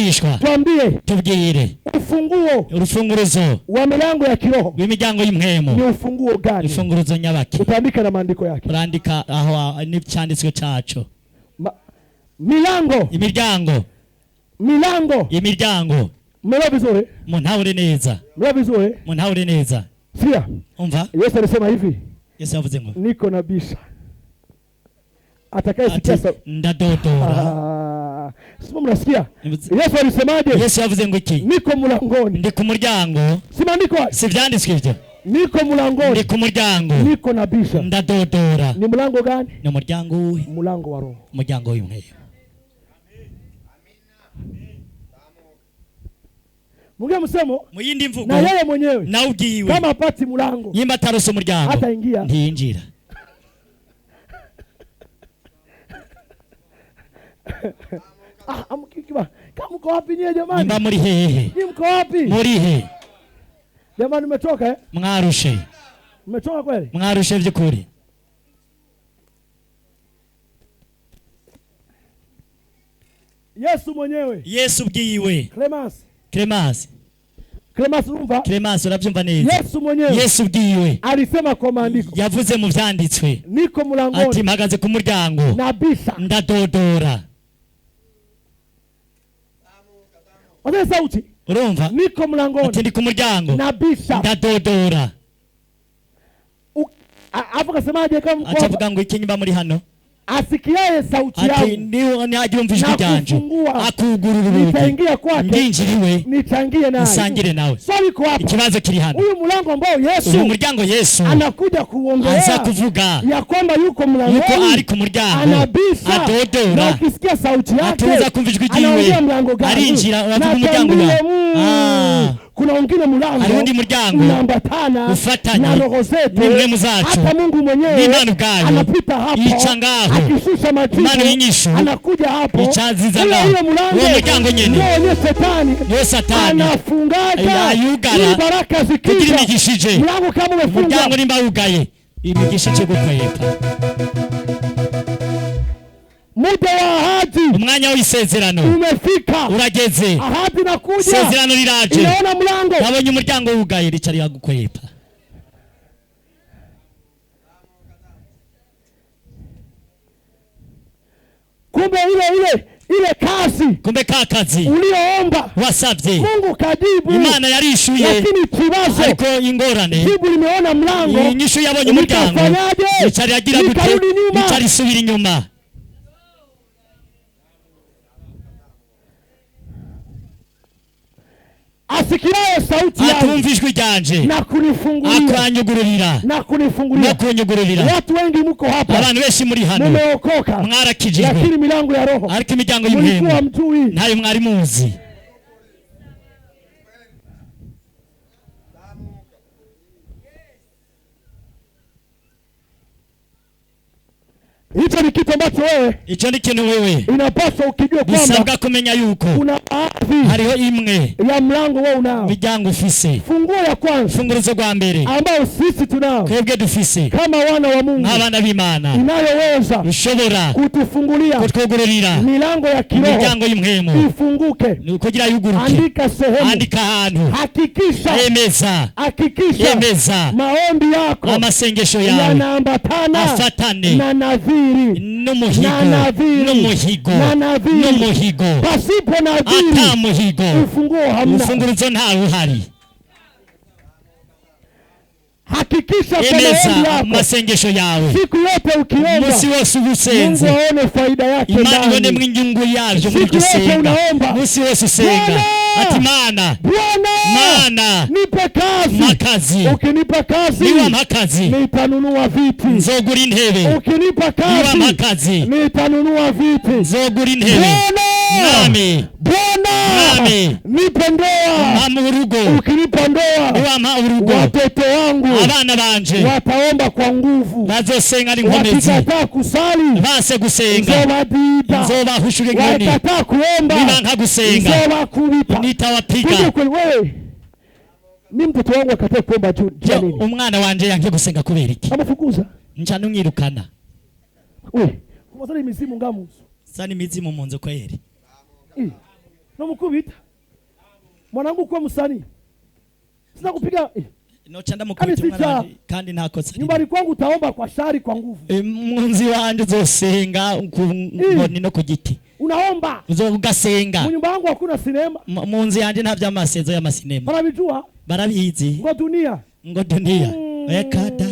mwigishwa tuambie tubwire urufunguruzo wa milango ya kiroho w'imiryango y'imwemo ni ufunguo gani? Urufunguruzo nyabaki utaandika na maandiko yake, urandika aho n'icyanditswe cyaco. Milango imiryango mera vizuri muntaure neza Sikia umva Yesu alisema hivi, Yesu yavuze ngo niko nabisha atakayesikia ndadodora. Sima mnasikia Yesu alisemaje? Yesu yavuze ngo iki? Niko mulangoni. Ndi ku muryango. Sima ndiko si vyanditswe ivyo. Niko mulangoni. Ndi ku muryango. Niko nabisha ndadodora. Ni mulango gani? Ni muryango uwe? Mulango wa roho. Muryango w'imwe. Mugia msemo muyindi mvugo na yeye mwenyewe na ugiwe kama pati mulango yimba tarose umuryango hata ingia ntiyinjira. Amkikiba kama mko wapi nyie jamani? Nimba muri hehe? Ni mko wapi? Muri he? Jamani mmetoka Mwarushe. Mmetoka kweli? Mwarushe vyukuri. Yesu mwenyewe. Yesu bwiwe. Clemence urabyumva neza. Yesu mwenyewe. Yesu bwiwe. Alisema kwa maandiko. Yavuze mu vyanditswe. Niko mulangoni. Ati mpagaze ku muryango. Nabisha. Ndadodora. Ode sauti. Urumva? Niko mulangoni. Ati ndi ku muryango. Nabisha. Ndadodora. Afu kasemaje kama mko? Achavuga ngo iki nyimba muri hano? Asikiaye sauti yangu. Ati ni ajumva ijwi ryanje. Akugurura urugi. Nitaingia kwake. Ndinjiriwe. Nichangie nawe. Nsangire nawe. Swali kwa hapa. Ikibazo kiri hano. Huyu mlango ambao Yesu. Uyu muryango Yesu. Anakuja kuongelea. Aza kuvuga. Ya kwamba yuko mlangoni. Yuko ari ku muryango. Anabisha. Adodora. Na ukisikia sauti yake. Atuza kumva ijwi ryiwe. Anaingia mlango gani? Arinjira uravuga umuryango wa. Kuna wengine mlango. Hari undi muryango. Unaambatana. Ufatanye. Na roho zetu. Ni mwemu zacu. Hata Mungu mwenyewe. Ni Imana ubwayo. Anapita hapo. Yica ngaho. Akishusha majibu. Anakuja hapo. Icaziza ngaho. Uwo muryango nyene. Ndio Satani. Yo Satani. Anafungaga. Ayugara. Ni baraka zikija. Kugira imigishije. Mlango kama umefunga. Muryango nimba ugaye. Imigishije gukwepa. Muda wa ahadi. Umwanya w'isezerano umefika. Urageze. Ahadi nakuja. Isezerano riraje. Inaona mlango. Nabonye umuryango wugaye ricari yagukwepa. Kumbe ile kazi. Kumbe kazi. Ulioomba. Wasavye. Mungu kajibu. Imana yarishuye. Lakini kibazo. Ariko ingorane. Jibu limeona mlango. Inyishu yabonye umuryango. Ricari yagira gute. Ricari subira inyuma. Asikiaye sauti yangu. Atumva ijwi ryanje. Na kunifungulia. Akanyugururira. Na kunifungulia. Na kunyugururira. Watu wengi mko hapa. Abantu benshi muri hano. Mumeokoka. Mwarakijijwe. Lakini milango ya roho. Ariko imiryango y'imwemu. Mlikuwa mtui. Ntayo mwari muzi. Hicho ni kitu ambacho wewe. Icho ni kintu wewe. Inapaswa ukijua kwamba. Bisabwa kumenya yuko. Una ardhi. Hariho imwe. Ya mlango wewe unao. Miryango ufise. Funguo ya kwanza. Funguruzo rwa mbere. Ambao sisi tunao. Kwebwe dufise. Kama wana wa Mungu. Nk'abana b'Imana. Inayoweza. Ushobora. Kutufungulia. Kutwugururira. Milango ya kiroho. Miryango y'imwemu. Ifunguke. Kugira yuguruke. Andika sehemu. Andika ahantu. Hakikisha. Emeza. Hakikisha. Emeza. Maombi yako. Amasengesho yawe. Yanaambatana. Afatane. Na nadhiri. N'umuhigo. N'umuhigo. N'umuhigo. Pasipo nadhiri. Ata muhigo. Ufunguo hamna. Ufunguruzo ntawe uhari. Hakikisha emeza masengesho yawe. Siku yote ukiomba. Musi wose ubusenze. Mungu aone faida yake ndani. Imana ibone mw'inyungu yavyo muri gusenga. Musi wose usenga. Ati Mana. Mana. Nipe kazi. Makazi. Ukinipa kazi. Niwa makazi. Nitanunua viti. Nzogura intebe. Ukinipa kazi. Niwa makazi. Nitanunua viti. Nzogura intebe. Nami. Nami. Nipe ndoa. Mama urugo. Ukinipa ndoa. Niwa ma urugo. Watoto wangu. Abana banje. Wataomba kwa nguvu. Bazosenga ari nkomezi. Wakikataa kusali. Base gusenga. Nzobadida. Nzobahushuke ngoni. Wakataa kuomba. Nibanka gusenga. Nzobakubita. Nitawapiga. Wewe. Ni mtoto wangu akatae kuomba nini? Umwana wanje yanke gusenga kubera iki? Amufukuza. Nca numwirukana. We. Kumazana imizimu ngamuzo. Sani imizimu munzo kweri. no mukubita mwanangu kwa msanii sina kupiga noca ndamukubita umwana kandi ntakotsa nyumbani kwangu utaomba kwa shari kwa nguvu munzi wanje uzosenga nkoni no ku giti unaomba uzogasenga mu nyumba yangu hakuna sinema munzi yanje nta vy'amasezo y'amasinema barabijua barabizi ngo dunia ekada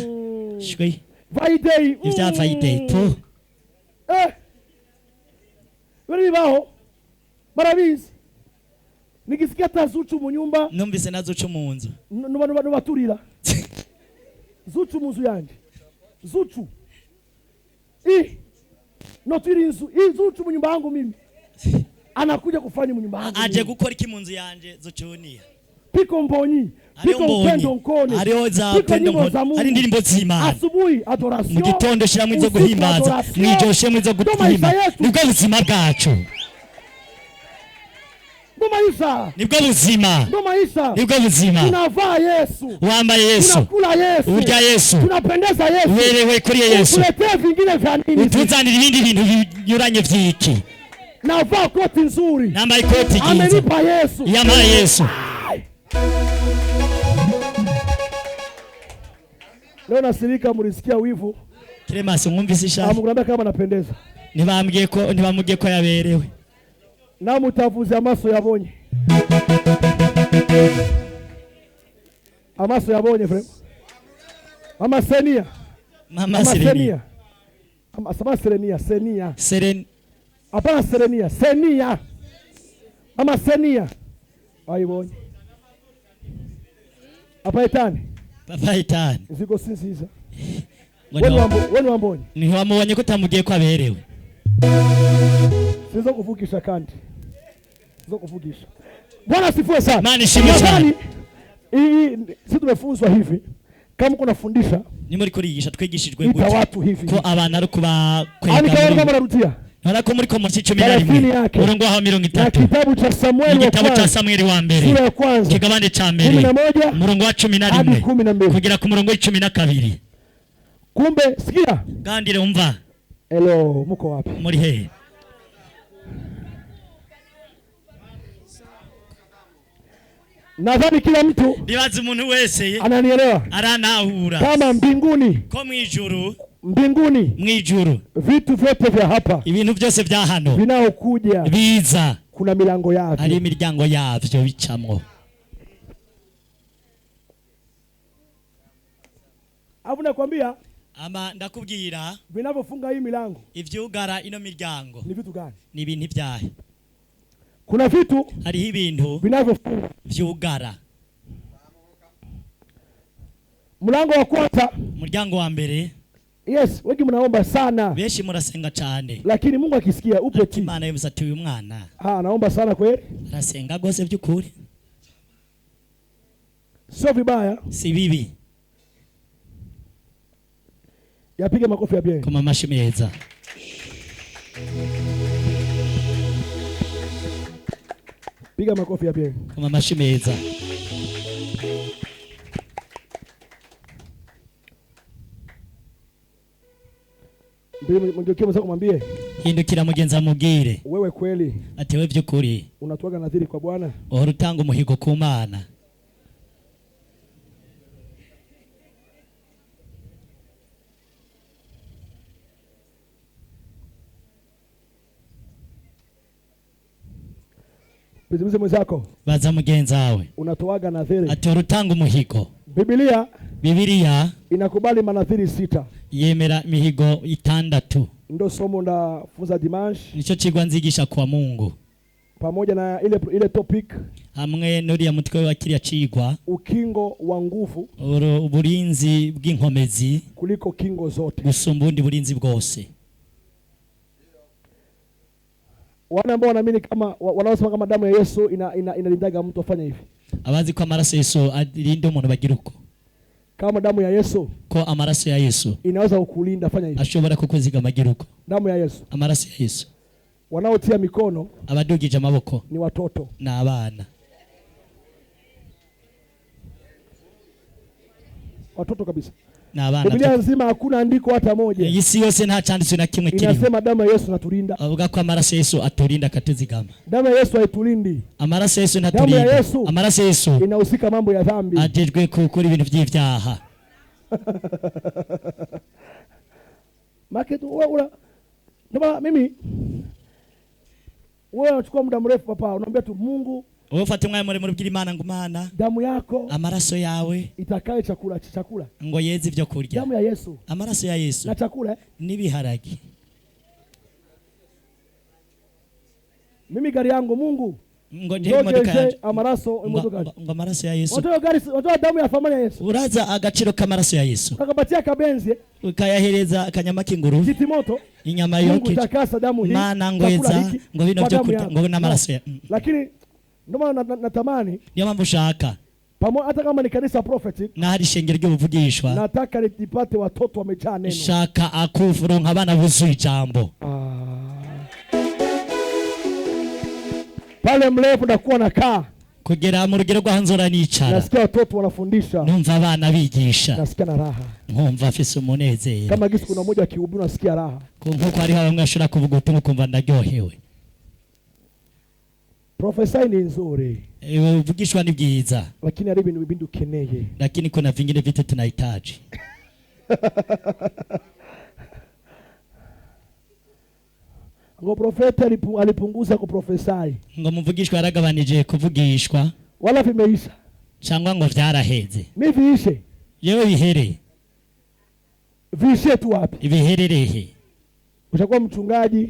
shwi Vaidei ivya Vaidei tu bari baho barabizi nikisikia tazucu mu nyumba numvise nazucu mu nzu no baturira zucu mu nzu yanje zucu no turi inzu zucu mu nyumba yangu mimi anakuja kufanya mu nyumba yangu aje gukora iki mu nzu yanje zucunia piko mbonyi piko upendo nkone ariho za upendo nkone ari ndirimbo z'Imana asubuhi adoration mu gitondo shiramwe zo guhimbaza mwijoshe mwizo gutima nibwo buzima bwacu nibwo buzima nibwo buzima tunavaa Yesu wambaye Yesu tunakula Yesu urya Yesu tunapendeza Yesu werewe kuri Yesu tuletea vingine vya nini utuzanira ibindi bintu binyuranye vyiki navaa koti nzuri nambaye koti giza amenipa Yesu yamaye Yesu leo nasirika mlisikia wivu Clemence mwumvise ishaka amuguramba kama napendeza ntibambwiye ko yaberewe na mutavuze amaso yabonye amaso yabonye frema mama Senia Mama Serenia hapana Senia mama Senia ayibonye Papa Etani ziko sinziza wenu wambonye ntiwamubonye ko utamugiye ko aberewe sizo kuvugisha kandi sizo kuvugisha Bwana sifiwe sana Mani shimwe sana sisi tumefunzwa hivi kama kuna fundisha ni muri kurigisha twigishijwe gute watu hivi ko abana ari kuba kwega kama narutia narako muri ko muri 11 urongo wa 30 kitabu cha Samueli wa mbere sura ya kwanza kigabane cha mbere murongo wa 11 kugira ku murongo wa 12 kumbe sikia gandire umva hello muko wapi muri hehe nadhani kila mtu ndibaza umuntu wese ananielewa aranahura kama mbinguni ko mwijuru mwijuru vitu vyote vya hapa ibintu byose vya hano vinaokuja biza kuna milango yavyo hari imiryango yavyo bicamwo avu nakwambia ama ndakubwira vinavyofunga hii milango ivyugara ino miryango ni vitu gani ni ibintu vyahe kuna vitu hariho ibintu vinavyofunga vyugara mlango wa kwanza muryango wa mbere yes wengi mnaomba sana benshi murasenga cyane lakini Mungu akisikia upe ti Imana yemsatuye umwana naomba sana kweli arasenga gose by'ukuri sio vibaya si bibi yapige makofi ya bien kama mashi meza piga makofi ya bien kama mashi meza Mngeukie mzako mwambie hindukira mugenza mubwire wewe kweli ati we by'ukuri unatwaga nadhiri kwa Bwana uhora utanga umuhigo ku Mana bizibize mwenzako baza mugenza wawe unatoaga nadhiri ati uhora utanga umuhigo Biblia inakubali manadhiri 6 yemera mihigo 6 ndo somo ndafunza dimanche nico cigwa nzigisha kwa Mungu pamoja na ile topic hamwe nuri ya mutwe wa kiriya cigwa ukingo wa nguvu uburinzi bw'inkomezi kuliko kingo zote gusumba ubundi burinzi bwose wana ambao wanaamini kama wanaosema kama damu ya Yesu inalindaga mtu afanye hivi abazi ko amaraso Yesu arinda umuntu bagira uko kama damu ya Yesu ko amaraso ya Yesu inaweza kukulinda fanya hivi ashobora kukuziga magiruko damu ya Yesu amaraso ya Yesu wanaotia mikono abadugije amaboko ni watoto na abana watoto kabisa Biblia nzima hakuna andiko hata moja. Isi yose nta cyanditswe na kimwe kirimo. Inasema damu ya Yesu natulinda. Avuga ko amaraso Yesu aturinda katuzigama. Damu ya Yesu haitulindi. Amaraso Yesu ntaturinda. Amaraso Yesu inahusika mambo ya dhambi. Ajejwe gukora ibintu by'ivyaha. Maketu wewe ndio mimi wewe unachukua muda mrefu papa, unaambia tu Mungu, wewe ufate umwanya muremure ubwira Imana ngo Mana, damu yako, amaraso yawe itakaye chakula ngo yeze ibyo kurya. Damu ya Yesu, amaraso ya Yesu na chakula nibiharagi. Mimi gari yangu Mungu ngo ndi imodoka amaraso imodoka ngo amaraso ya Yesu. Watoa damu ya thamani ya Yesu. Uraza agaciro k'amaraso ya Yesu. Akapatia kabenzi ukayahereza akanyama k'inguru. Kiti moto. Inyama yoke. Utakasa damu hii. Mana ngoeza ngo bino byo kurya ngo n'amaraso ya. Lakini ndio maana natamani. Niyo mpamvu ushaka. Pamoja hata kama ni kanisa prophetic. Na hari shengero ry'ubuvugishwa. Nataka nipate watoto wamejaa neno. Shaka akufuronka abana buzuye ijambo. Pale mrefu ndakuwa nakaa. Kugera mu rugero rw'ahanzora nicara. Nasikia watoto wanafundisha. Numva abana bigisha. Nasikia na raha. Nkumva afise umunezero. Kama gisi kuna mmoja akihubiri nasikia raha. Nkuko ari bamwe ashobora kuvuga uti mukumva ndaryohewe. Prophesy ni nzuri. Uvugishwa ni bwiza. Lakini hari ibintu ukeneye. Lakini kuna vingine vitu tunahitaji. Ngo profeta alipunguza kuprofesai. Ngo muvugishwa yaragabanije kuvugishwa. Wala vimeisha. Cyangwa ngo vyaraheze. Mivishe. Yewe bihere. Vishe tu wapi? Ibihererehe. Ushakuwa mchungaji,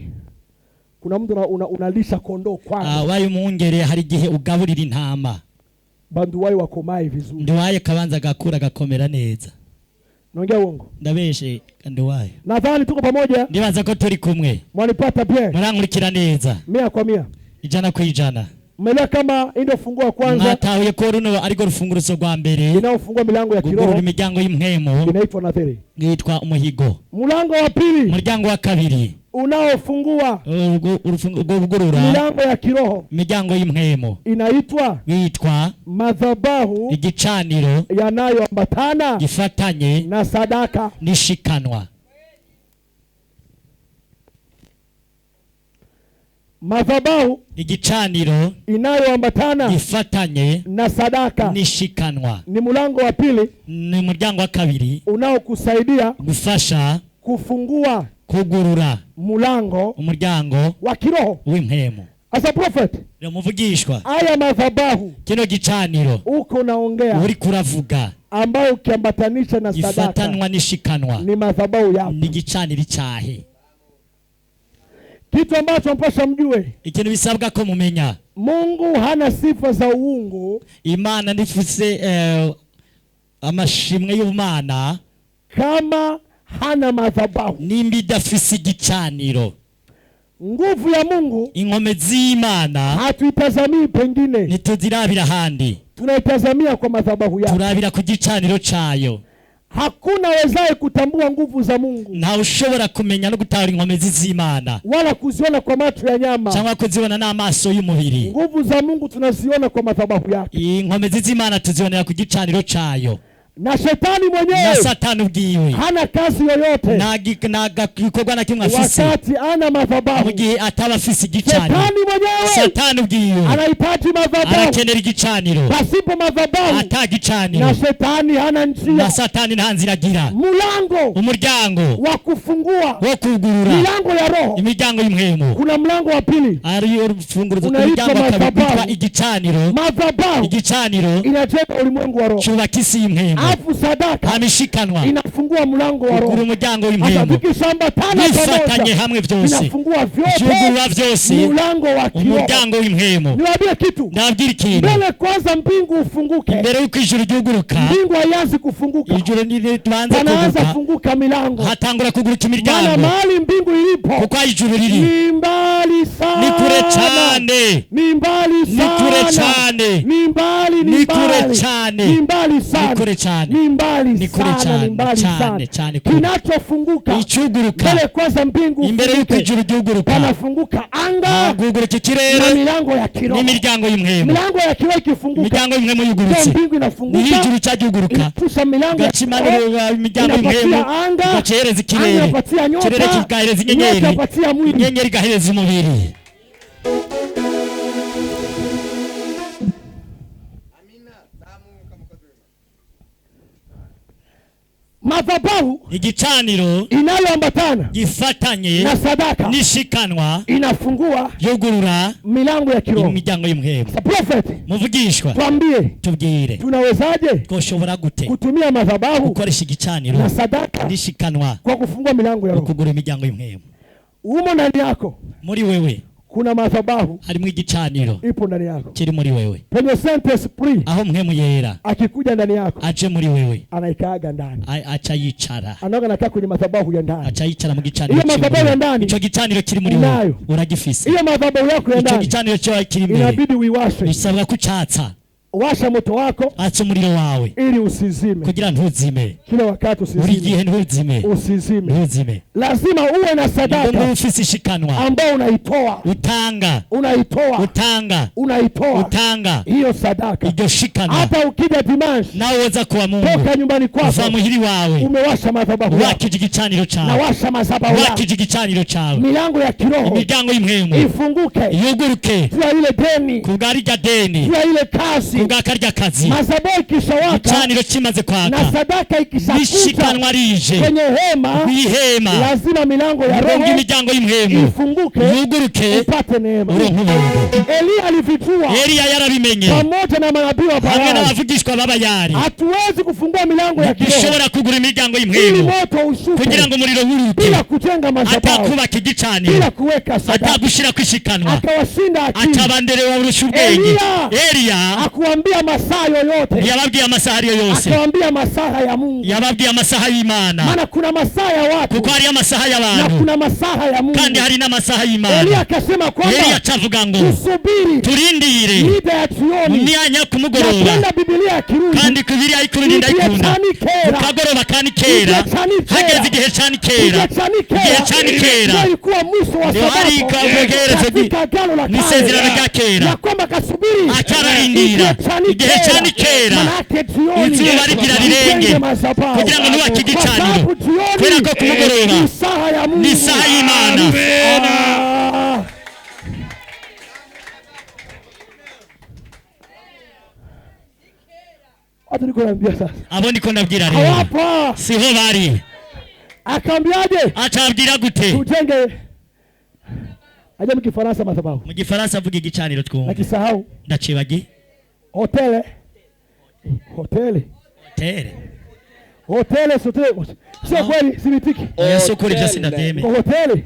kuna mtu unalisha kondoo kwanza. Wayo muungere hari gihe ugaburira intama. Bandu wayo wakomaye vizuri. Ndiwaye kabanza gakura gakomera neza. Naongea uongo? Ndabeshe ndiwaye. Nadhani tuko pamoja. Ndibaza ko turi kumwe. Mwanipata bien. Murankurikira neza. 100%. 100%. Mmeelewa kama ndio funguo kwanza. Matahuye ko runo ariko rufunguruzo rwa mbere. Inaofungua milango ya kiroho. Gugurura imiryango y'imwemo. Inaitwa nadhiri. Yitwa umuhigo. Mlango wa pili. Muryango wa kabiri. Unaofungua gugurura milango ya kiroho. Imiryango y'imwemo. Inaitwa. Yitwa madhabahu. Igicaniro. Yanayoambatana. Gifatanye. Na sadaka. Nishikanwa. Madhabahu igicaniro inayoambatana ifatanye na sadaka nishikanwa ni mlango wa pili, ni muryango wa kabiri unaokusaidia gufasha kufungua kugurura umuryango wa kiroho w'impemo. As a prophet yo muvugishwa aya madhabahu kino gicaniro uko naongea uri kuravuga ambayo ukiambatanisha na sadaka ifatanwa nishikanwa ni madhabahu yako, ni gicaniro cyahe. Kitu ambacho mpasha mjue, ikintu bisabwa ko mumenya, Mungu hana sifa za uungu. Imana nifuse amashimwe y'Imana kama hana madhabahu, nimba idafise igicaniro. Nguvu ya Mungu, ingome z'Imana hatuitazamii pengine, nituzirabira handi, tunaitazamia kwa madhabahu yake, turabira ku gicaniro cayo. Hakuna wezaye kutambua nguvu za Mungu, nta ushobora kumenya no gutahura inkomezi z'Imana, wala kuziona kwa macho ya nyama, cyangwa kuzibona n'amaso y'umubiri. Nguvu za Mungu tunaziona kwa madhabahu yake. Inkomezi z'Imana tuzibonera ku gicaniro cayo. Na shetani mwenyewe, na Satani ubwiwe hana kazi yoyote, na gikorwa na kimwe afise wakati ana madhabahu, mu gihe ataba afise igicaniro. Shetani mwenyewe, Satani ubwiwe anahitaji madhabahu, arakenera igicaniro. Pasipo madhabahu atagicaniro, na shetani hana njia, na Satani nta nzira agira. Umuryango wa kufungua, wo kugurura milango ya roho, imiryango y'imhemu. Kuna mlango wa pili, ari urufunguruzo rw'umuryango wa kabiri, igicaniro. Madhabahu, igicaniro inajenga ulimwengu wa roho, cyubaka isi y'imhemu. Afu sadaka amishikanwa inafungua mlango wa roho, umuryango w'imhemu. Bifatanye hamwe byose, inafungua vyote, byose, mlango wa kiroho, umuryango w'imhemu. Niwaambie kitu, ndabwira ikintu, mbele kwanza mbingu ufunguke, mbere yuko ijuru ryuguruka. Mbingu haianzi kufunguka, ijuru nilianza kufunguka milango, hatangura kuguruka imiryango. Maana mahali mbingu ilipo, kuko ijuru riri ni mbali sana, ni kure cyane, ni mbali sana, ni kure cyane, ni mbali, ni kure cyane, ni mbali sana, ni kure cyane. cyane, ni mbali ni kure sana, ni mbali sana. Kinachofunguka mbele kwanza mbingu, imbere y'uko ijuru ryuguruka, panafunguka anga, guguruka ikirere na milango ya kiroho, n'imiryango y'umwemu. Milango ya kiroho ikifunguka, imiryango y'umwemu yugurutse, mbingu inafunguka, ni ijuru cyaguruka, inapusha milango ya kiroho, imiryango y'umwemu igacereza ikirere, ikirere kigahereza inyenyeri, inyenyeri igahereza umubiri. Madhabahu igicaniro inayoambatana gifatanye na sadaka nishikanwa inafungua yugurura milango ya kiroho, imiryango y'umwemu. Prophet, muvugishwa, tubwire tunawezaje twoshobora gute kutumia madhabahu gukoresha igicaniro na sadaka nishikanwa kwa kufungua milango ya roho, kugura imiryango y'umwemu. Umo ndani yako, muri wewe kuna madhabahu, harimo igicaniro ipo ndani yako, kiri muri wewe. Penye Saint Esprit aho mwemu yera akikuja ndani yako, aje muri wewe, anaikaaga ndani, acha yicara, anaoga nakaa kwenye madhabahu ya ndani, acha yicara mu gicaniro. Iyo madhabahu ya ndani, ico gicaniro kiri muri wewe uragifise. Iyo madhabahu yako ya ndani, ico gicaniro cyo kiri muri, inabidi uiwashe, bisabwa kucatsa. Washa moto wako, atsa umuriro wawe ili usizime, kugira ntuzime kila wakati, usizime buri gihe, ntuzime. Lazima uwe na sadaka ndio ufisi ishikanwa ambao unaitoa, utanga hiyo sadaka, hiyo shikanwa. Hata ukija dimanche nawe uweza kuwa Mungu, toka nyumbani kwako, uva muhiri wawe, umewasha madhabahu, wakije igicaniro cyawe, na washa madhabahu, wakije igicaniro cyawe, milango ya kiroho, imiryango y'umwemu ifunguke, yuguruke, kwa ile deni, kubwari rya deni, kwa ile kazi, kubwa karya kazi, madhabahu ikishawaka, igicaniro kimaze kwaka, na sadaka ikishakuja rije kwenye hema, lazima milango ya roho, imiryango y'umwemu ifunguke, yuguruke, upate neema. Elia alivijua, Elia yarabimenye, pamoja na manabii wa Baali, hamwe n'abavugishwa b'abayari. Hatuwezi kufungua milango ya kiroho, dushobora kugura imiryango ili y'umwemu, moto ushuke, kugira ngo umuriro wuruke, bila kujenga madhabahu, atakubaka igicaniro, bila kuweka sadaka, atagushira kwishikanwa, akawashinda akili, atabanderewa urusha ubwenge. Elia akuambia masaa yoyote, yababwiye amasaha ariyo yose, akawaambia masaa ya Mungu, yababwiye amasaha y'Imana, maana kuna masaa ya watu, kuko hari amasaha y'abantu, na kuna masaa ya Mungu, kandi hari n'amasaha y'Imana. Elia akasema kwamba, Elia acavuga ngo tusubiri, turindire mida ya jioni, myanya kumugoroba, na Biblia kirudi, kandi kubiri ayikurundi ndayikunda, ukagoroba kandi kera, hageze igihe cyane kera, igihe cyane kera, ilikuwa mwisho wa sabato, n'isezerano rya kera, ya kwamba kasubiri, acararindira igihe cyane kera, izuba rigira rirenge, kugira ngo nubake igicaniro, kubera ko kumugoroba ni isaha y'Imana. Abo niko nabwira rero, siho bari. Akambiaje? Acabwira gute? Tujenge. Aje mu Gifaransa madhabahu. Mu Gifaransa avuga igicaniro twumva. Nakisahau. Ndacibagi. Hotele. Sio kweli, sibitiki. Yesu kuri byo sindademe. Hoteli.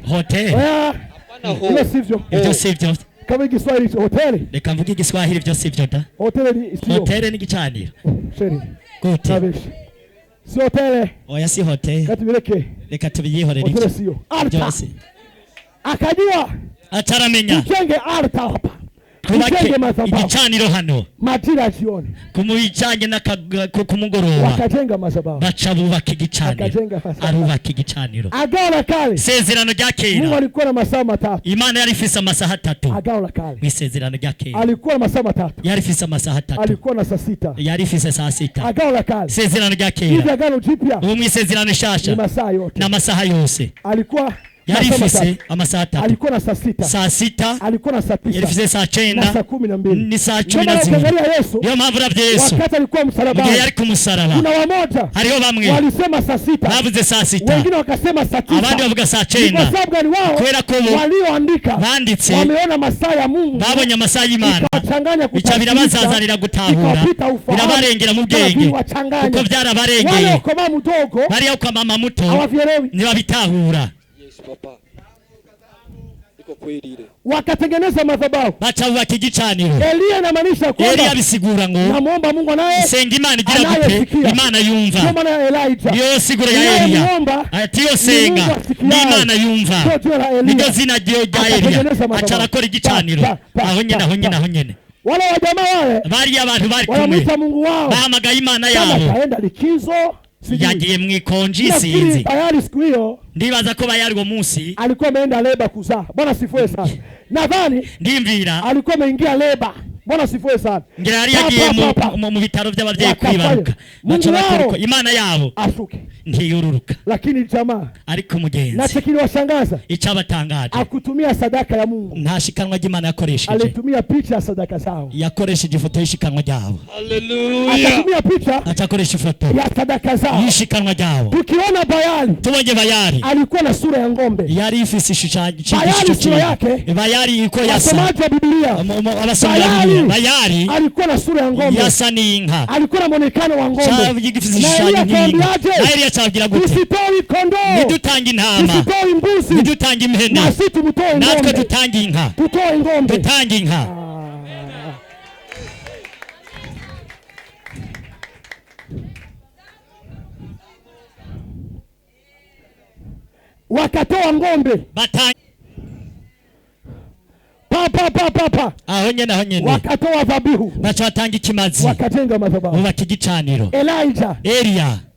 Hapana sivyo. Ibyo sivyo. Kama Igiswahili hoteli. Reka mvuge Igiswahili byo sivyo da. Hoteli ni igicaniro. Sheri. Gute. Si hoteli. Oya si hoteli. Katubireke. Reka tubiyihorere. Hoteli sio. Alta. Akajua. Ataramenya. Tujenge alta hapa. Tujenge igicaniro hano. Majira jioni. Kumubijanye na kumugoroba. Wakajenga madhabahu. Baca bubaka igicaniro. Arubaka igicaniro. Agano la kale. Isezerano rya kera. Mungu alikuwa na masaa matatu. Imana yari ifise amasaha atatu. Agano la kale. Isezerano rya kera. Alikuwa na masaa matatu. Yari ifise amasaha atatu. Alikuwa na saa sita. Yari ifise saa sita. Agano la kale. Isezerano rya kera. Hivi agano jipya. Ubu isezerano shasha. Ni masaa yote. Na masaha yose. Alikuwa yari ifise amasaha atatu. Alikuwa na saa sita. Alikuwa na saa tisa. Yari ifise saa 9 na saa 12. Ni saa 12. Niyo mpamvu uravye Yesu. Wakati alikuwa msalabani. Yari ku musaraba. Kuna wamoja. Hariho bamwe. Walisema saa sita. Bavuze saa sita. Wengine wakasema saa 9. Abandi bavuga saa 9. Kwa sababu gani wao? Kwera ko walioandika banditse wameona masaa ya Mungu. Babonye amasaha y'Imana. Bica birabazazanira gutahura. Birabarengera mu bwenge. Kuko byarabarengeye. Wale kwa mama mdogo. Bari kwa mama muto. Hawavielewi. Ntibabitahura. Yesu papa. Wakatengeneza madhabahu. Baca bubaka igicaniro. Elia inamaanisha kwamba Elia bisigura ngo namuomba Mungu naye senga Imana igira gute Imana yumva. Kwa maana Elijah yo sigura ya Elia ati yo senga ni Imana yumva. Niryo zina rya Elia acarakora igicaniro aho nyene Wale wa jamaa wale bari abantu bari kumwe wanamwita Mungu wao, bahamagaye Imana yabo, kaenda likizo, yagiye mwikonji sinzi. Bayali siku hiyo ndibaza ko Bayali uwo munsi alikuwa ameenda leba kuzaa. Bwana sifuwe sana. Nadhani ndimvira alikuwa ameingia leba. Bwana sifuwe sana. Ngira yari yagiye mu bitaro by'abavyeyi kwibaruka. Baca bakora Imana yabo ashuke ntiyururuka. Lakini jamaa ariko mugenzi nacho kiliwashangaza icabatangaje akutumia sadaka ya Mungu. Nta shikanwa ry'Imana yakoresheje, alitumia picha ya sadaka zao, yakoresheje ifoto y'ishikanwa ryabo. Haleluya. Akatumia picha, acakoresha ifoto ya sadaka zao y'ishikanwa ryabo. Tukiona Bayali, tubonye Bayali alikuwa na sura ya ng'ombe, yari ifise ishushanyo Bayali sura yake, Bayali iko yasa, wasomaji wa Biblia, Bayali alikuwa na sura ya ng'ombe, yasa n'inka, alikuwa na muonekano wa ng'ombe. Naye yacagira gute? Tusitoe kondoo, nidutanga intama, tusitoe mbuzi, nidutanga impene, nasi tumutoe ng'ombe, natwe tutanga inka, tutoe ng'ombe, tutanga inka. Wakatoa ng'ombe batanga pa aho nyene wakatoa dhabihu, baca batanga ikimazi, wakajenga madhabahu, bubaka igicaniro.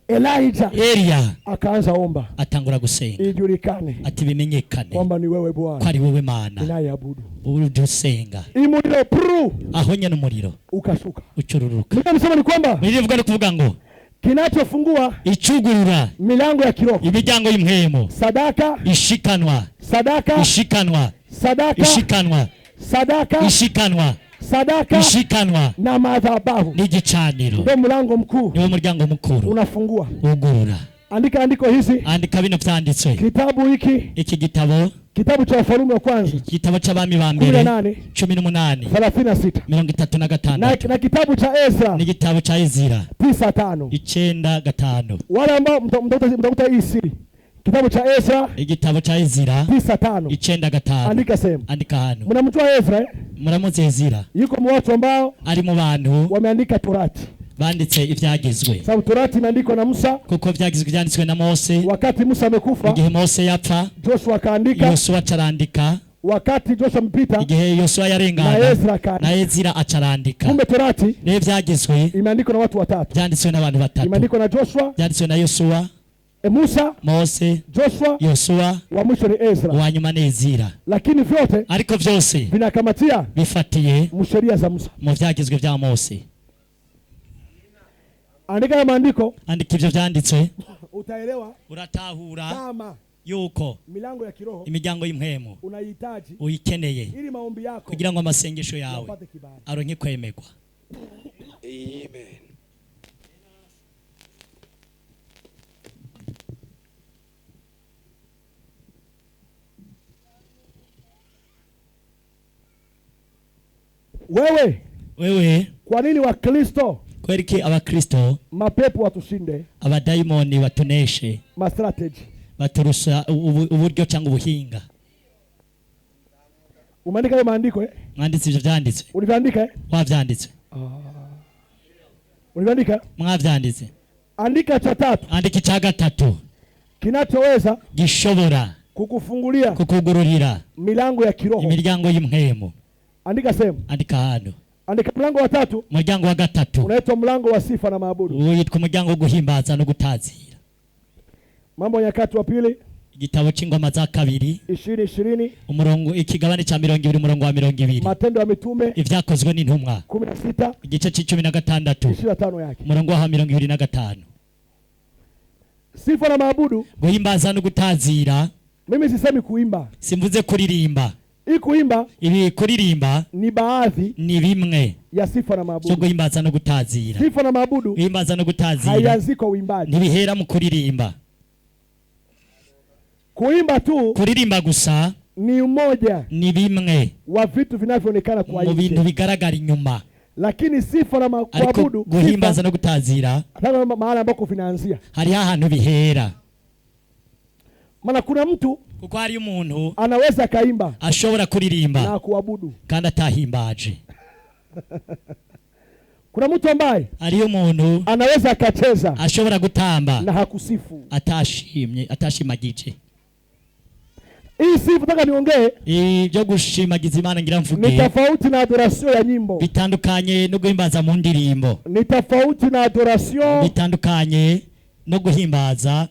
Eliya akaanza omba, atangura gusenga, ijulikane, ati bimenyekane kwamba ni wewe Bwana, ko ari wowe Mana ninayeabudu. Udusenga Imuriro pru, aho nyene umuriro ukashuka, ucururuka. Mnasema ni kwamba nilivuga no kuvuga ngo kinachofungua icugurura milango ya kiroho, imiryango y'imhemo, sadaka ishikanwa, sadaka ishikanwa, sadaka ishikanwa, sadaka ishikanwa, sadaka ishikanwa na madhabahu, n'igicaniro. ndio mlango mkuu, niwo muryango mukuru unafungua, ugurura. Andiko hizi, andika bino vyanditswe. Kitabu iki gitabo, kitabu cha Wafalme wa kwanza, igitabo c'abami ba mbere 18 36 na kitabu cha Ezra, ni gitabo cha Ezra 9:5. Wale ambao mtakuta hii siri, kitabu cha Ezra, igitabo cha Ezra 9:5. Andika sema, andika hano. Mnamjua Ezra? Muramuzi Ezra? Yuko mu watu ambao ari mu bantu wameandika Torati, banditse ivyagizwe. Sababu Torati imeandikwa na Musa, kuko vyagizwe byanditswe na Mose. Wakati Musa amekufa, igihe Mose yapfa, Joshua akaandika, Yoshua carandika. Wakati Joshua mpita, igihe Yoshua yarengana, na Ezra acarandika. Kumbe Torati ne vyagizwe imeandikwa na watu watatu, byanditswe n'abantu batatu. Imeandikwa na Joshua, byanditswe na Yoshua, Musa, Mose, Joshua, Yoshua, wa mwisho ni Ezra, wa nyuma ni Ezra. Lakini vyote, ariko vyose vinakamatia bifatiye mu sheria za Musa, mu vyagizwe vya Mose. Andika ya maandiko, andika ivyo vyanditswe, utaelewa, uratahura kama yuko milango ya kiroho, imiryango y'imhemo unahitaji, uyikeneye, ili maombi yako kugira ngo amasengesho yawe aronke kwemegwa. Amen. Wewe kwa nini Wakristo, kweriki Abakristo mapepo watushinde, abadayimoni batuneshe, ma strategy baturusha uburyo cyangwa ubuhinga? Umeandika hiyo maandiko Mwanditse ivyo vyanditswe. Ulivyandika Wavyanditswe. Ulivyandika? Mwavyanditse. Andika cha tatu. Andika cha gatatu. Kinachoweza gishobora kukufungulia, kukugururira milango ya kiroho, imiryango y'imhemo. Andika sema. Andika hano. Andika mlango wa tatu. Muryango wa gatatu unaitwa mlango wa sifa na maabudu. Uyitwa muryango wo guhimbaza no gutazira. Mambo ya Nyakati wa pili, igitabo c'ingoma za kabiri 20:20, umurongo ikigabane ca 20 umurongo wa 20. Matendo ya Mitume ivyakozwe n'intumwa 16 igice c'16 25 yake, umurongo wa 25. Sifa na maabudu, guhimbaza no gutazira. Mimi sisemi kuimba, simvuze kuririmba. Kuimba, ibi kuririmba ni baadhi, ni bimwe ya sifa na maabudu. So guhimbaza no gutazira. Sifa na maabudu, guhimbaza no gutazira haianzi kwa uimbaji, ntibihera mu kuririmba. Kuimba tu, kuririmba gusa ni umoja, ni bimwe wa vitu vinavyoonekana kwa nje, mu bintu bigaragara inyuma. Lakini sifa na maabudu, guhimbaza no gutazira, maana ambako vinaanzia, hari ahantu bihera. Maana kuna mtu, kuko hari umuntu anaweza kaimba, ashobora kuririmba na kuabudu kandi atahimbaje. Kuna mtu ambaye ari umuntu anaweza akacheza, ashobora gutamba na hakusifu, atashimye, atashimagije. Hii sifa nataka niongee. Ibyo gushimagiza Imana ngira mvuge. Ni tofauti na adoration ya nyimbo. Bitandukanye no guhimbaza mu ndirimbo. Ni tofauti na adoration. Bitandukanye no guhimbaza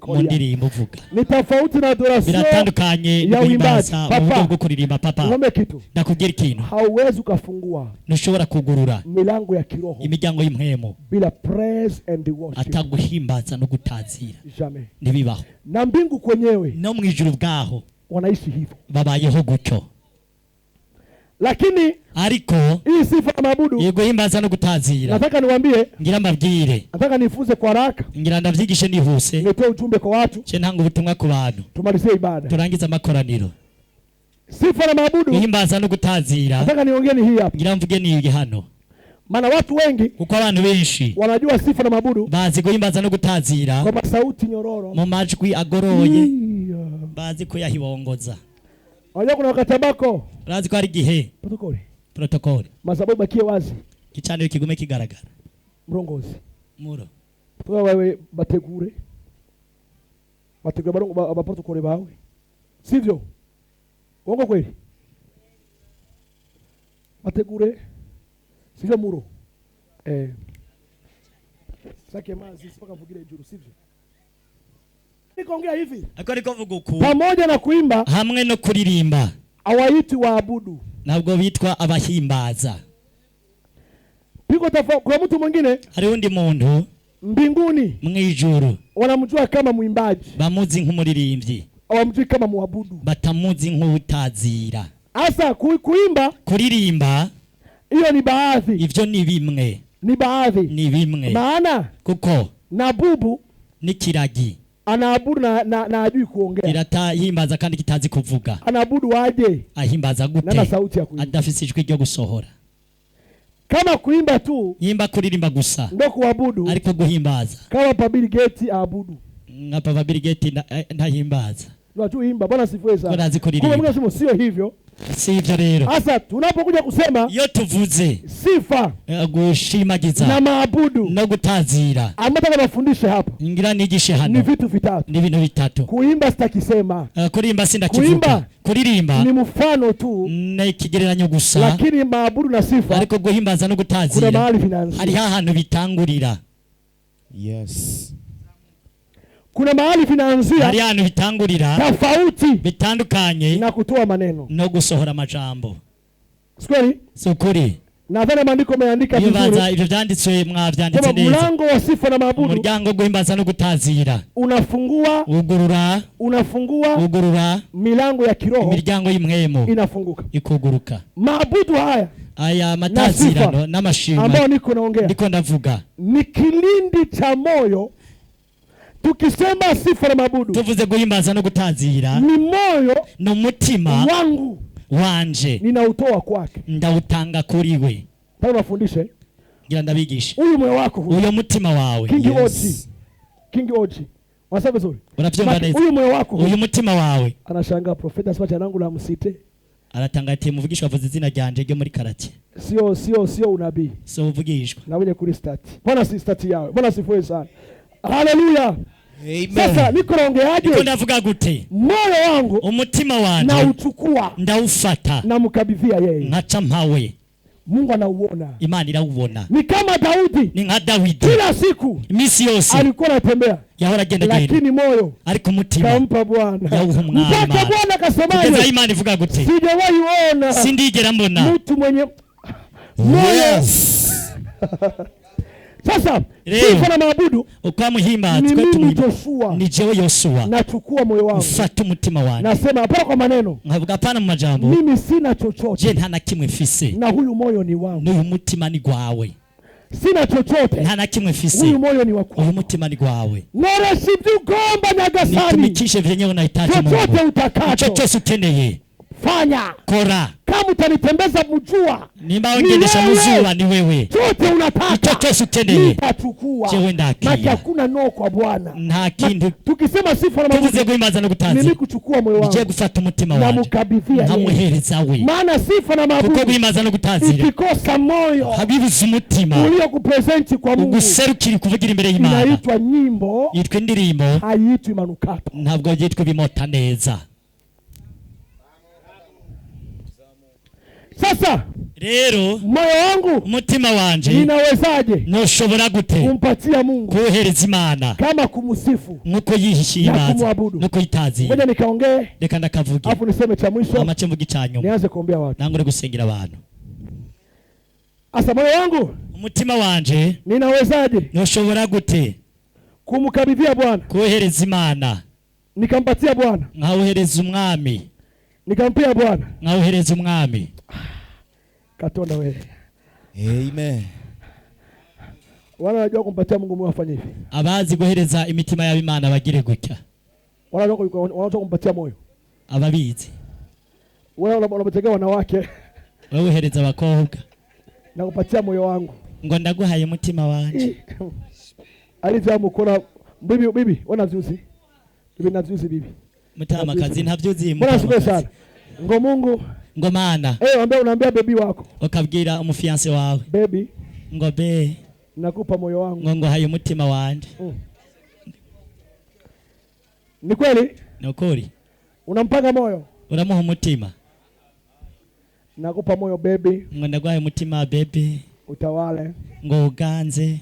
mu ndirimbo uvuga. Ni tofauti na adoration. Biratandukanye no guhimbaza mu buryo bwo kuririmba papa. Ngombe kitu. Ndakubwira ikintu. Hauwezi ukafungua. Nushobora kugurura milango ya kiroho. Imiryango y'imhemo. Bila praise and worship. Ataguhimbaza no gutazira. Jamais. Nibibaho. Na mbingu kwenyewe. No mwijuru bwaho. Wanaishi hivyo. Babayeho gutyo. Lakini ariko hii sifa na maabudu yego himbaza no gutazira. Nataka niwaambie, ngira mbabwire. Nataka nifunze kwa haraka. Ngira ndavyigishe nihuse. Nitoe ujumbe kwa watu. Je ntanga ubutumwa ku bantu. Tumalizie ibada. Turangiza amakoraniro. Sifa na maabudu himbaza no gutazira. Nataka niongee ni hii hapa. Ngira mvuge ni hano. Maana watu wengi kuko abantu benshi wanajua sifa na maabudu bazi guhimbaza no gutazira kwa sauti nyororo mu majwi agoroye bazi ko yahibongoza. Wajua kuna wakati ambako bazi ko ari gihe protokoli masababu bakie wazi kicaniro kigume kigaragara mrongozi muro tuwa wewe bategure barongo abaprotokoli bawe sivyo uongo kweli bategure sivyo muro sake mazi sipaka mvugile juru sivyo nikaongea hivi ariko vuga uku pamoja na kuimba hamwe no kuririmba awaiti waabudu nabwo bitwa abahimbaza. Piko tofauti kwa mtu mwingine hari undi muntu mbinguni mwijuru wanamjua kama muimbaji bamuzi nk'umuririmbyi awamjui kama muabudu batamuzi nk'utazira. Asa kuimba kuririmba hiyo ni baadhi, ivyo ni bimwe, ni baadhi, ni bimwe maana kuko nabubu ni kiragi anaabudu na ajui kuongea, iratahimbaza kandi kitazi kuvuga. Anaabudu waje ahimbaza gute na sauti ya kuimba adafise ijwi ryo gusohora. Kama kuimba tu yimba kuririmba gusa ndo kuabudu, ariko guhimbaza kama Pabili Gate aabudu ngapa Pabili Gate ntahimbaza watu imba. Bwana sifiwe sana. Kwa Mungu sio hivyo. Si hivyo rero. Sasa tunapokuja kusema iyo tuvuze sifa gushimagiza na maabudu no gutazira ambataka bafundishe hapa ngira nigishe hano ni vitu vitatu. Ni bintu bitatu. Kuimba sitakisema. Kurimba sindakivuga. Kuririmba ni mfano tu na ikigereranyo gusa. Lakini maabudu na sifa ariko guhimbaza no gutazira kuna mahali vinaanza. Hari hahantu bitangurira. Yes. Kuna mahali vinaanzia. Hari hahantu bitangurira. Tofauti bitandukanye na kutoa maneno no gusohora amajambo. Sikweli? Sokuri. Nadhani maandiko yameandika vizuri. Yibaza ivyo vyanditswe mwavyanditse neza. Mlango wa sifa na maabudu. Umuryango guhimbaza no gutazira. Unafungua. Ugurura. Milango ya kiroho. Imiryango y'imwemo. Inafunguka. Ikuguruka. Maabudu haya. Aya matazirano n'amashimwe. Ambao niko naongea. Ndiko ndavuga. Ni kilindi cha moyo. Tukisema sifa na maabudu. Tuvuze guhimbaza no gutazira. Ni moyo. No mutima. Wangu. Wanje. Ninautoa kwake. Ndawutanga kuri we. Pale mafundishe. Ngira ndabigisha. Huyu moyo wako huyu. Uyo mutima wawe. King Oji. Wasabe zuri. Unavyumva neza. Huyu moyo wako huyu. Uyo mutima wawe. Anashangaa profeta sema chanangu la msite. Aratangatiye muvugishwa avuze izina ryanje ryo muri karate. Sio unabii. So uvugishwa. Na wenye kuri start. Bwana si start yao. Bwana sifiwe sana. Haleluya. Amen. Sasa niko naongeaje? Niko ndavuga gute? Moyo wangu umutima wanje na uchukua ndaufata na mukabidhia yeye. Ngaca mpawe. Mungu anauona. Imana irawubona. Ni kama Daudi. Ni nka Daudi. Kila siku imisi yose alikuwa anatembea. Yahora agenda lakini moyo ariko umutima kampa Bwana. Mpaka Bwana akasemaje? Kugeza Imana ivuga gute? Sijawahi ona. Sindigera mbona mtu mwenye moyo. Sasa sifa na maabudu ukwa muhimbaza ni jewe Yoshua. Nachukua moyo wangu. Mfata umutima wangu. Nasema hapana kwa maneno. Nkavuga hapana mu majambo. Mimi sina chochote. Je, nta na kimwe mfise. Na huyu moyo ni wangu. N'uyu mutima ni gwawe. Sina chochote. Nta na kimwe mfise. Huyu moyo ni wako. Uyu mutima ni gwawe. Noroshi vyugomba Nyagasani. Nitumikishe vyenyewe unahitaji Mungu. Chochote utakacho. Chochote ukeneye. Fanya. Kora. Kama utanitembeza mjua. Nimba ungendesha mzua ni wewe. Chochote unataka. Chochote ukeneye. Nitachukua. Jewe ndakia. Na hakuna no kwa Bwana. Nta kintu. Tukisema sifa na maabudu. Tuvuze guhimbaza no gutazira. Mimi kuchukua moyo wangu. Je gufata umutima wangu. Na mukabidhia yeye. Nkamuhereza we. Maana sifa na maabudu. Kuko guhimbaza no gutazira. Ikikosa moyo. Habibuza umutima. Ulio kupresenti kwa Mungu. Uguserukira kuvugira imbere y'Imana. Inaitwa nyimbo. Yitwa indirimbo. Haitwi manukato. Ntabwo yitwa bimota neza. Sasa rero moyo wangu, umutima wanje, ninawezaje noshobora gute kumpatia Mungu kuhereza Imana kama kumsifu nkuko yihishimbaza nuko yitazi? Ngoja nikaongee, reka ndakavuge, afu niseme cha mwisho, amace mvuga icanyuma, nianze kuombea watu, nangure gusengera abantu. Asa moyo wangu, umutima wanje, ninawezaje noshobora gute kumkabidhia Bwana, kuhereza Imana, nikampatia Bwana, nkawuhereza umwami, nikampia Bwana, nkawuhereza umwami. Katonda wewe. Amen. Wanajua kumpatia Mungu moyo afanye hivi. Abazi guhereza imitima y'Imana bagire gutya. Wanajua kumpatia moyo. Ababizi. Wewe unabategea wanawake. Wewe uhereza abakobwa. Na kupatia moyo wangu. Ngo ndaguhaye umutima wanje. Alizamukora bibi wanazuzi. Bibi nazuzi bibi. Mutama kazi ntavyuzi Mbona sibe sana. Ngo Mungu ngo Mana. Unaambia baby wako. Ukabwira umufiance wawe. Baby. Ngo be. Nakupa moyo wangu. Ngo haye umutima wanje. Ni kweli? Ni ukuri. Unampanga moyo? Uramuha umutima. Nakupa moyo baby. Ngo ndaguhaye umutima baby. Utawale. Ngo uganze.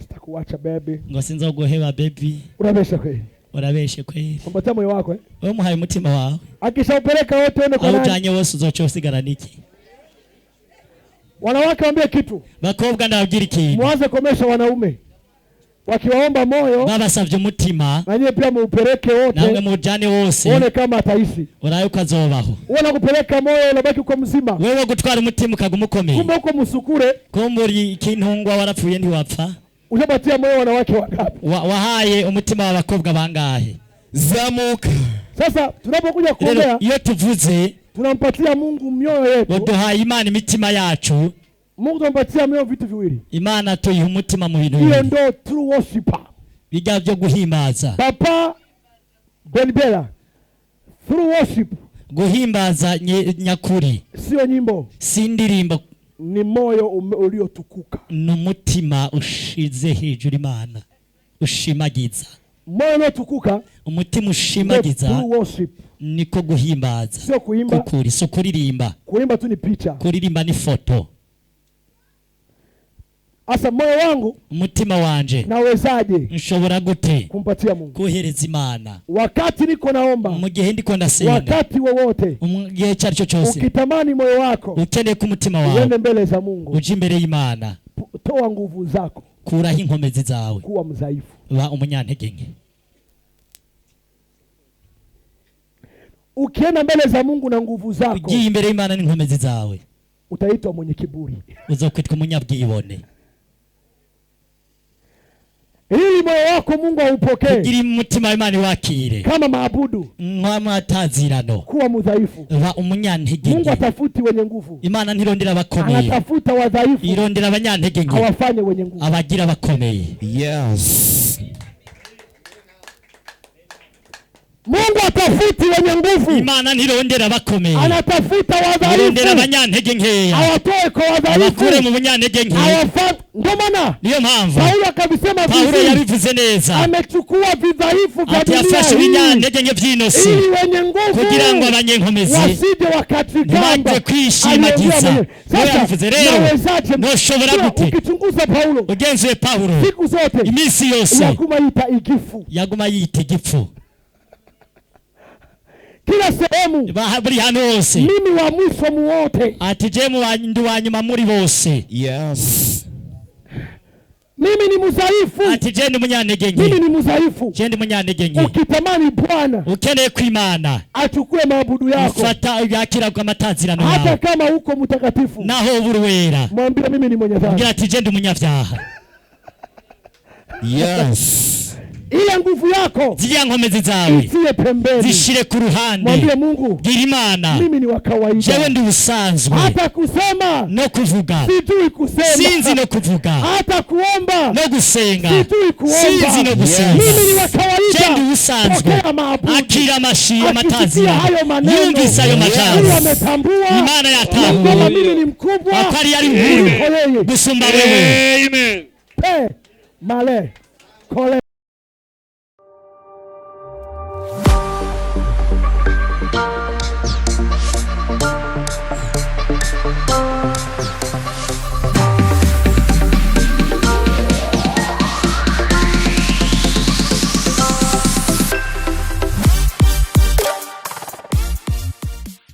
Sitakuacha baby. Ngo sinzoguheba baby. Urabesha kweli? Urabeshe kweli. Kumpatia moyo wako Wewe muhaye umutima wawe. Akishaupeleka wote ende kwa nani? Ujanye wose uzochosigara niki? Wanawake waambie kitu. Bakobwa ndabwira ikintu. Mwanze komesha wanaume. Wakiwaomba moyo, babasavye umutima, na nyie pia muupeleke wote. Namwe mujane wose. Uone kama ataishi. Uraye ukazobaho. Uona kupeleka moyo unabaki uko mzima. Wewe gutwara umutima ukagumukomeye. Kumbe uko musukure. Kumburi ikintungwa warapfuye ntiwapfa. Ushapatia moyo wanawake wangapi? Wahaye umutima w'abakobwa bangahe? Zamuka. Sasa tunapokuja kuongea, iyo tuvuze tunampatia Mungu mioyo yetu. Waduhaye Imana imitima yacu. Mungu tunampatia mioyo vitu viwili. Imana tuyiha umutima mu bintu bibiri. Hiyo ndo true worshiper. Bijya byo guhimbaza. Papa Benbela. True worship. Guhimbaza nyakuri. Sio nyimbo. Si ndirimbo. Ni moyo uliotukuka. N'umutima ushize hejuru Imana. Ushimagiza. Moyo uliotukuka. Umutima ushimagiza. True worship. Niko guhimbaza. Sio kuimba. Kukuri, so kuririmba. Kuimba tu ni picha. Kuririmba ni foto. Asa moyo wangu, umutima wanje, nawezaje nshobora gute kumpatia Mungu kuhereza Imana wakati niko naomba, mu gihe ndiko ndasenga, wakati wowote, gihe cyaricyo cyose, ukitamani moyo wako, ukeneye ku mutima wawe uende mbele za Mungu, uje imbere y'Imana, toa nguvu zako, kuraho inkomezi zawe, kuwa mzaifu, ba umunyantege nke. Ukienda mbele za Mungu na nguvu zako, ugiye imbere y'Imana n'inkomezi zawe, utaitwa mwenye kiburi, uzokwitwa umunyabwibone. Ili moyo wako Mungu aupokee, kugira umutima w'Imana wakire kama maabudu, nk'amatazirano, kuwa mudhaifu, ba umunyantege nke. Mungu atafuti wenye nguvu, Imana ntirondera abakomeye, anatafuta wadhaifu, irondera abanyantege nke, awafanye wenye nguvu, abagira abakomeye. Yes. Mungu atafuti wenye nguvu. Imana ntirondera abakomeye, anatafuta wadhaifu, irondera abanyantege nkeya, awatoe kwa wadhaifu, abakure mu bunyantege nke. Ndio maana niyo mpamvu Paulo akabisema vizuri, Paulo yabivuze neza, amechukua vidhaifu vya dunia hii, yafashe ibinyantege nke vy'inosi, ili wenye nguvu kugira ngo abanyenkomezi wasije wakatikamba, ntibajye kwishimagiza. Yabivuze rero, ntushobora gute? Ukichunguza Paulo, ugenzuye Paulo, siku zote, iminsi yose yaguma yita igifu, kila sehemu, buri hano hose, mimi wa mwisho muwote, ati je ndi wa nyuma muri bose. Yes. Mimi ni mudhaifu, ati je ndi munyantege nke, mimi ni mudhaifu, je ndi munyantege nke. Ukitamani Bwana, ukeneye ku Imana achukue maabudu yako, ufata yakira kwa matazirano yawe, hata kama uko mtakatifu, naho buri wera, mwambie mimi ni mwenye dhambi, ati je ndi munyavyaha. Yes. Ile nguvu yako ziriya nkomezi zawe isiye pembeni, zishire ku ruhande. Mwambie Mungu, gira Imana, mimi ni wa kawaida, jewe ndi usanzwe, hata kusema no kuvuga sijui kusema, sinzi no kuvuga, hata kuomba no gusenga sijui kuomba, sinzi no gusenga. Mimi ni wa kawaida, je ndi usanzwe, akira amashira matazira, yumvise ayo majambo, Imana yatahuye mimi ni mkubwa, akari yari nkuru gusumba wewe. Amen. Male kole